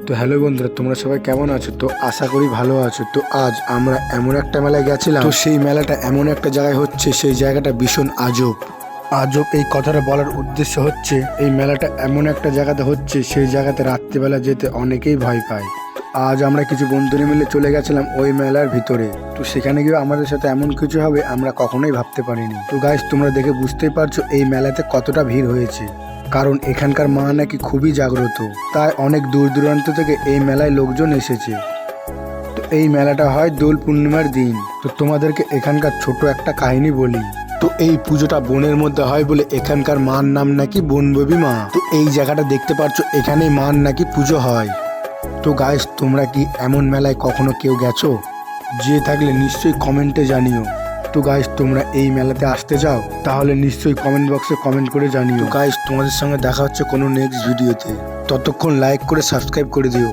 তো হ্যালো বন্ধুরা, তোমরা সবাই কেমন আছো? তো আশা করি ভালো আছো। তো আজ আমরা এমন একটা মেলায় গেছিলাম। তো সেই মেলাটা এমন একটা জায়গায় হচ্ছে, সেই জায়গাটা ভীষণ আজব। আজব এই কথাটা বলার উদ্দেশ্য হচ্ছে, এই মেলাটা এমন একটা জায়গাতে হচ্ছে, সেই জায়গাতে রাত্রিবেলা যেতে অনেকেই ভয় পায়। আজ আমরা কিছু বন্ধুরা মিলে চলে গেছিলাম ওই মেলার ভিতরে। তো সেখানে গিয়ে আমাদের সাথে এমন কিছু হবে আমরা কখনোই ভাবতে পারিনি। তো গাইস, তোমরা দেখে বুঝতেই পারছো এই মেলাতে কতটা ভিড় হয়েছে। কারণ এখানকার মা নাকি খুবই জাগ্রত, তাই অনেক দূর দূরান্ত থেকে এই মেলায় লোকজন এসেছে। তো এই মেলাটা হয় দোল পূর্ণিমার দিন। তো তোমাদেরকে এখানকার ছোট একটা কাহিনী বলি। তো এই পুজোটা বনের মধ্যে হয় বলে এখানকার মার নাম নাকি বনববী মা। তো এই জায়গাটা দেখতে পাচ্ছ, এখানেই মার নাকি পুজো হয়। তো গাইস, তোমরা কি এমন মেলায় কখনো কেউ গেছো? যে থাকলে নিশ্চয়ই কমেন্টে জানিও। তো গাইস, তোমরা এই মেলাতে আসতে চাও? তাহলে নিশ্চয়ই কমেন্ট বক্সে কমেন্ট করে জানিও। গাইস, তোমাদের সঙ্গে দেখা হচ্ছে কোনো নেক্সট ভিডিওতে। ততক্ষণ লাইক করে সাবস্ক্রাইব করে দিও।